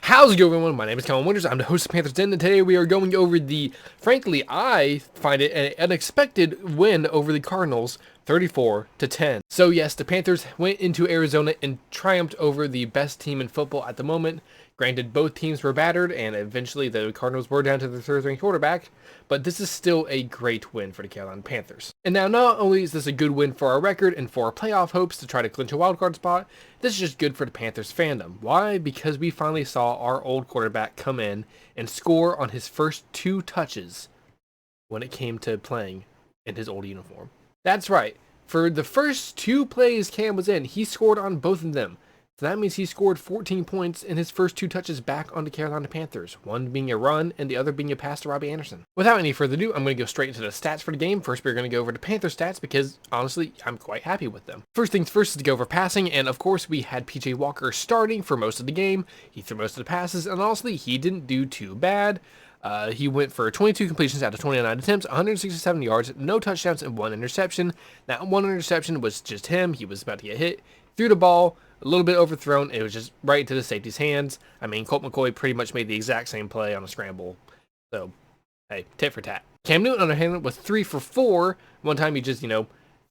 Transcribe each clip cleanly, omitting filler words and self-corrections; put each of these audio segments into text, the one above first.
How's it going, everyone? My name is Colin Winters. I'm the host of Panthers Den, and today we are going over the, frankly, I find it an unexpected win over the Cardinals, 34-10. So yes, the Panthers went into Arizona and triumphed over the best team in football at the moment. Granted, both teams were battered, and eventually the Cardinals were down to their third-string quarterback, but this is still a great win for the Carolina Panthers. And now, not only is this a good win for our record and for our playoff hopes to try to clinch a wildcard spot, this is just good for the Panthers fandom. Why? Because we finally saw our old quarterback come in and score on his first 2 touches when it came to playing in his old uniform. That's right. For the first 2 plays Cam was in, he scored on both of them. So that means he scored 14 points in his first 2 touches back on the Carolina Panthers, one being a run and the other being a pass to Robbie Anderson. Without any further ado, I'm going to go straight into the stats for the game. First, we're going to go over the Panther stats because, honestly, I'm quite happy with them. First things first is to go over passing, and of course, we had PJ Walker starting for most of the game. He threw most of the passes, and honestly, he didn't do too bad. He went for 22 completions out of 29 attempts, 167 yards, no touchdowns, and 1 interception. That 1 interception was just him. He was about to get hit, threw the ball, a little bit overthrown. It was just right into the safety's hands. I mean, Colt McCoy pretty much made the exact same play on a scramble. So, hey, tit for tat. Cam Newton, on the other hand, was 3 for 4. One time he just, threw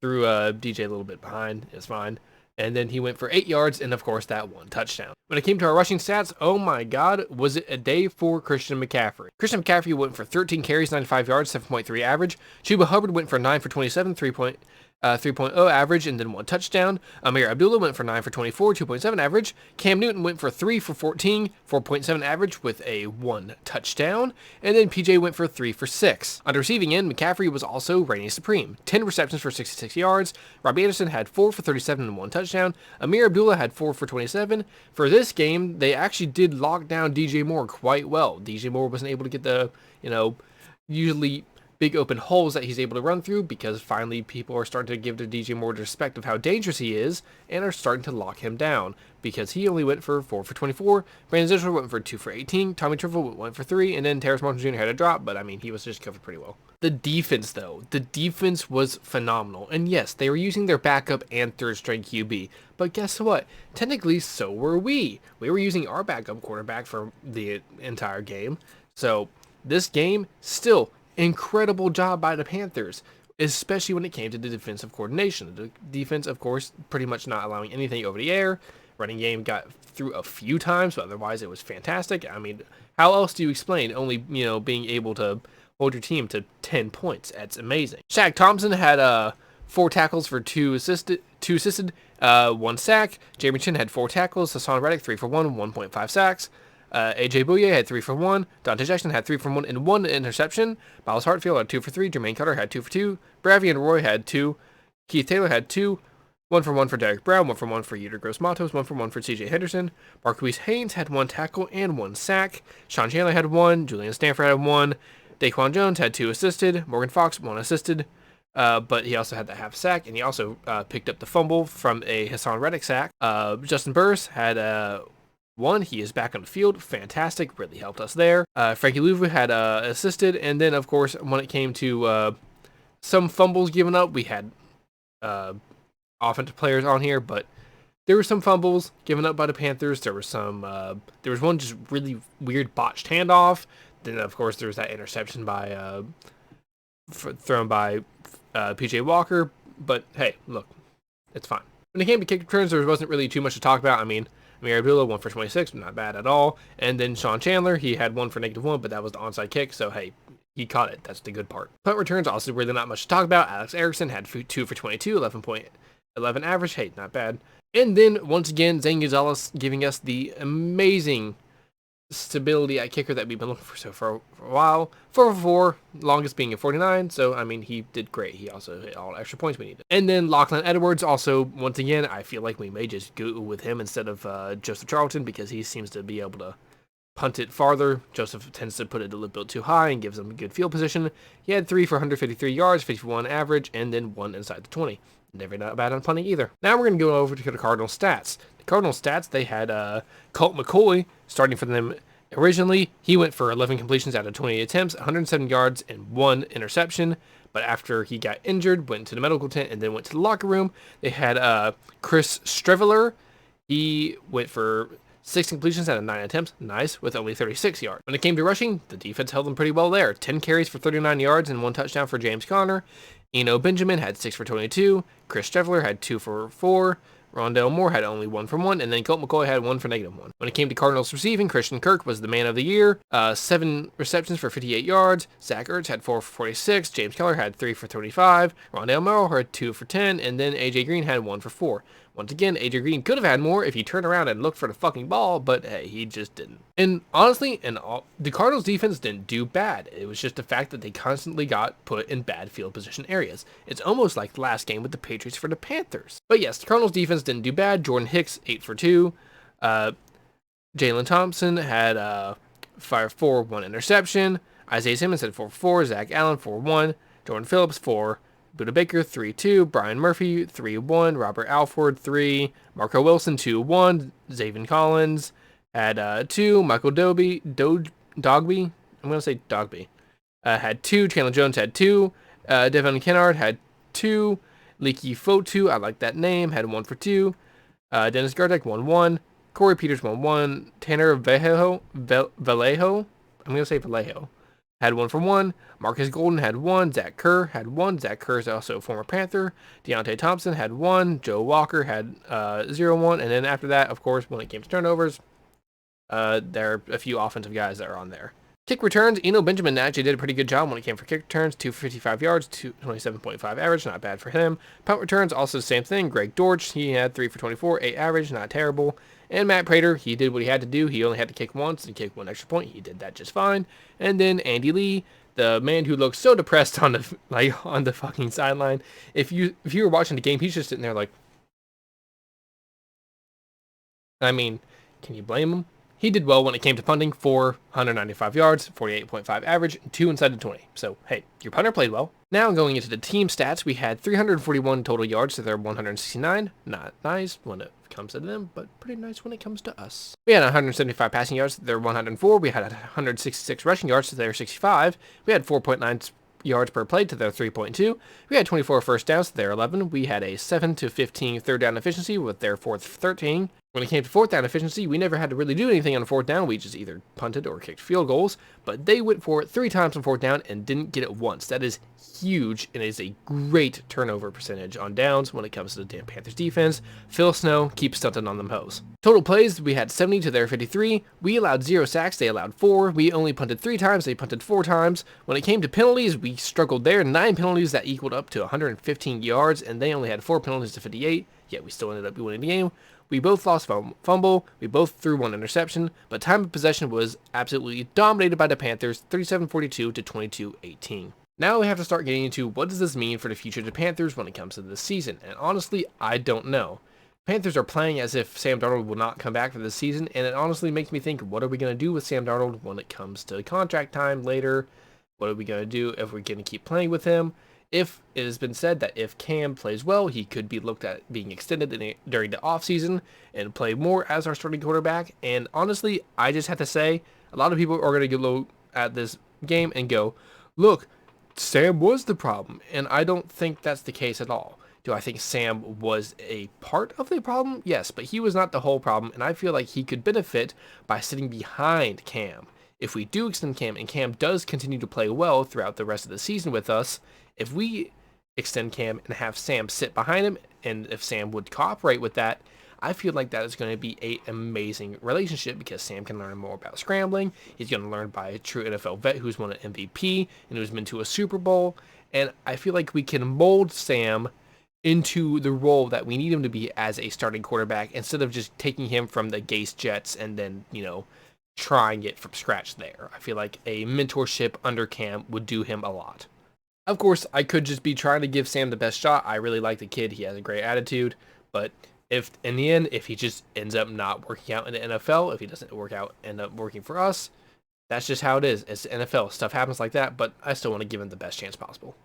DJ a little bit behind. It's fine. And then he went for 8 yards and, of course, that 1 touchdown. When it came to our rushing stats, oh my God, was it a day for Christian McCaffrey. Christian McCaffrey went for 13 carries, 95 yards, 7.3 average. Chuba Hubbard went for 9 for 27, 3.0 average, and then 1 touchdown. Amir Abdullah went for 9 for 24, 2.7 average. Cam Newton went for 3 for 14, 4.7 average with a 1 touchdown. And then PJ went for 3 for 6. On the receiving end, McCaffrey was also reigning supreme. 10 receptions for 66 yards. Robbie Anderson had 4 for 37 and 1 touchdown. Amir Abdullah had 4 for 27. For this game, they actually did lock down DJ Moore quite well. DJ Moore wasn't able to get the, usually big open holes that he's able to run through because finally people are starting to give to DJ Moore the respect of how dangerous he is and are starting to lock him down because he only went for 4 for 24. Brandon Zisher went for 2 for 18. Tommy Trifle went for 3, and then Terrace Martin Jr. had a drop, but I mean, he was just covered pretty well. The defense, though, the defense was phenomenal. And yes, they were using their backup and third-string QB, but guess what? Technically, so were we. We were using our backup quarterback for the entire game. So this game, still, incredible job by the Panthers, especially when it came to the defensive coordination. The defense, of course, pretty much not allowing anything over the air. Running game got through a few times, but otherwise it was fantastic. I mean, how else do you explain only, being able to hold your team to 10 points? That's amazing. Shaq Thompson had 4 tackles for 2 assisted, 1 sack. Jeremy Chin had 4 tackles. Hassan Reddick 3 for 1, 1.5 sacks. AJ Bouye had 3 for 1. Dante Jackson had 3 for 1 and 1 interception. Miles Hartfield had 2 for 3. Jermaine Cutter had 2 for 2. Bravian and Roy had 2. Keith Taylor had 2. 1 for 1 for Derek Brown. 1 for 1 for Yetur Gross-Matos. 1 for 1 for CJ Henderson. Marquise Haynes had 1 tackle and 1 sack. Sean Chandler had 1. Julian Stanford had 1. Daquan Jones had 2 assisted. Morgan Fox 1 assisted. But he also had the half sack, and he also picked up the fumble from a Hassan Reddick sack. Justin Burris had 1, he is back on the field. Fantastic. Really helped us there. Frankie Louvu had assisted. And then, of course, when it came to some fumbles given up, we had offensive players on here, but there were some fumbles given up by the Panthers. There was there was one just really weird botched handoff. Then, of course, there was that interception thrown by PJ Walker. But, hey, look, it's fine. When it came to kick returns, there wasn't really too much to talk about. I mean, Amir Abdullah 1 for 26, not bad at all. And then Sean Chandler, he had 1 for -1, but that was the onside kick, so hey, he caught it. That's the good part. Punt returns, also really not much to talk about. Alex Erickson had 2 for 22, 11.11 average. Hey, not bad. And then, once again, Zane Gonzalez giving us the amazing stability at kicker that we've been looking for a while. 4 for 4, longest being a 49, so I mean, he did great. He also hit all the extra points we needed. And then Lachlan Edwards also, once again, I feel like we may just go with him instead of Joseph Charlton because he seems to be able to punt it farther. Joseph tends to put it a little bit too high and gives him a good field position. He had 3 for 153 yards, 51 average, and then 1 inside the 20. Never not bad on punting either. Now we're going to go over to the Cardinal Stats. The Cardinal Stats, they had Colt McCoy starting for them originally. He went for 11 completions out of 20 attempts, 107 yards, and 1 interception. But after he got injured, went to the medical tent, and then went to the locker room. They had Chris Streveler. He went for 6 completions out of 9 attempts, nice, with only 36 yards. When it came to rushing, the defense held them pretty well there. 10 carries for 39 yards and 1 touchdown for James Conner. Eno Benjamin had 6 for 22. Chris Streveler had 2 for 4. Rondell Moore had only 1 for 1, and then Colt McCoy had 1 for -1. When it came to Cardinals receiving, Christian Kirk was the man of the year. 7 receptions for 58 yards. Zach Ertz had 4 for 46. James Keller had 3 for 25. Rondell Moore had 2 for 10, and then AJ Green had 1 for 4. Once again, AJ Green could have had more if he turned around and looked for the fucking ball, but hey, he just didn't. And honestly, the Cardinals defense didn't do bad. It was just the fact that they constantly got put in bad field position areas. It's almost like the last game with the Patriots for the Panthers. But yes, the Cardinals defense didn't do bad. Jordan Hicks, 8 for 2. Jalen Thompson had 5 for 1 interception. Isaiah Simmons had 4 for 4. Zach Allen, 4 for 1. Jordan Phillips, 4. Buda Baker, 3-2. Brian Murphy, 3-1. Robert Alford, 3. Marco Wilson, 2-1. Zaven Collins had 2. Michael Dogby, I'm going to say Dogby, had 2. Chandler Jones had 2. Devon Kennard had 2. Leaky Fotu, I like that name, had 1 for 2. Dennis Gardeck, 1-1. Corey Peters, 1-1. Tanner Vallejo, I'm going to say Vallejo, had 1 for 1. Marcus Golden had 1. Zach Kerr had 1. Zach Kerr is also a former Panther. Deontay Thompson had 1. Joe Walker had 0-1. And then after that, of course, when it came to turnovers, there are a few offensive guys that are on there. Kick returns, Eno Benjamin actually did a pretty good job when it came for kick returns. 255 yards, 27.5 average, not bad for him. Punt returns, also the same thing. Greg Dortch, he had 3 for 24, 8 average, not terrible. And Matt Prater, he did what he had to do. He only had to kick once and kick 1 extra point. He did that just fine. And then Andy Lee, the man who looked so depressed on the fucking sideline. If you were watching the game, he's just sitting there like, I mean, can you blame him? He did well when it came to punting, 495 yards, 48.5 average, 2 inside the 20. So, hey, your punter played well. Now going into the team stats, we had 341 total yards to their 169. Not nice when it comes to them, but pretty nice when it comes to us. We had 175 passing yards to their 104. We had 166 rushing yards to their 65. We had 4.9 yards per play to their 3.2. We had 24 first downs to their 11. We had a 7 to 15 third down efficiency with their 4th 13. When it came to 4th down efficiency, we never had to really do anything on 4th down. We just either punted or kicked field goals, but they went for it 3 times on 4th down and didn't get it once. That is huge and is a great turnover percentage on downs when it comes to the damn Panthers defense. Phil Snow keeps stunting on them hoes. Total plays, we had 70 to their 53. We allowed 0 sacks, they allowed 4. We only punted 3 times, they punted 4 times. When it came to penalties, we struggled there. 9 penalties that equaled up to 115 yards, and they only had 4 penalties to 58, yet we still ended up winning the game. We both lost fumble, we both threw 1 interception, but time of possession was absolutely dominated by the Panthers, 37-42 to 22-18. Now we have to start getting into what does this mean for the future of the Panthers when it comes to this season, and honestly, I don't know. Panthers are playing as if Sam Darnold will not come back for this season, and it honestly makes me think, what are we going to do with Sam Darnold when it comes to contract time later? What are we going to do if we're going to keep playing with him? If it has been said that if Cam plays well, he could be looked at being extended during the offseason and play more as our starting quarterback. And honestly, I just have to say, a lot of people are going to look at this game and go, look, Sam was the problem. And I don't think that's the case at all. Do I think Sam was a part of the problem? Yes, but he was not the whole problem. And I feel like he could benefit by sitting behind Cam. If we do extend Cam and Cam does continue to play well throughout the rest of the season with us, if we extend Cam and have Sam sit behind him, and if Sam would cooperate with that, I feel like that is going to be an amazing relationship because Sam can learn more about scrambling. He's going to learn by a true NFL vet who's won an MVP and who's been to a Super Bowl. And I feel like we can mold Sam into the role that we need him to be as a starting quarterback instead of just taking him from the Gase Jets and then, trying it from scratch there. I feel like a mentorship under Cam would do him a lot. Of course, I could just be trying to give Sam the best shot. I really like the kid. He has a great attitude. But if in the end, if he just ends up not working out in the NFL, if he doesn't end up working for us, that's just how it is. It's the NFL. Stuff happens like that, but I still want to give him the best chance possible.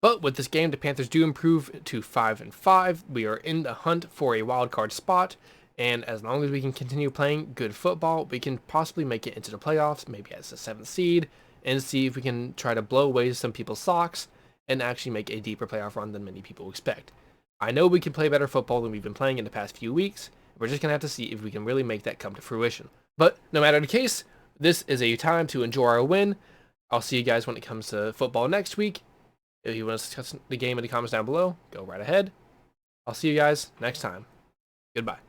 But with this game, the Panthers do improve to 5-5. We are in the hunt for a wild card spot. And as long as we can continue playing good football, we can possibly make it into the playoffs, maybe as the 7th seed, and see if we can try to blow away some people's socks and actually make a deeper playoff run than many people expect. I know we can play better football than we've been playing in the past few weeks, We're just going to have to see if we can really make that come to fruition. But no matter the case, this is a time to enjoy our win. I'll see you guys when it comes to football next week. If you want to discuss the game in the comments down below, go right ahead. I'll see you guys next time. Goodbye.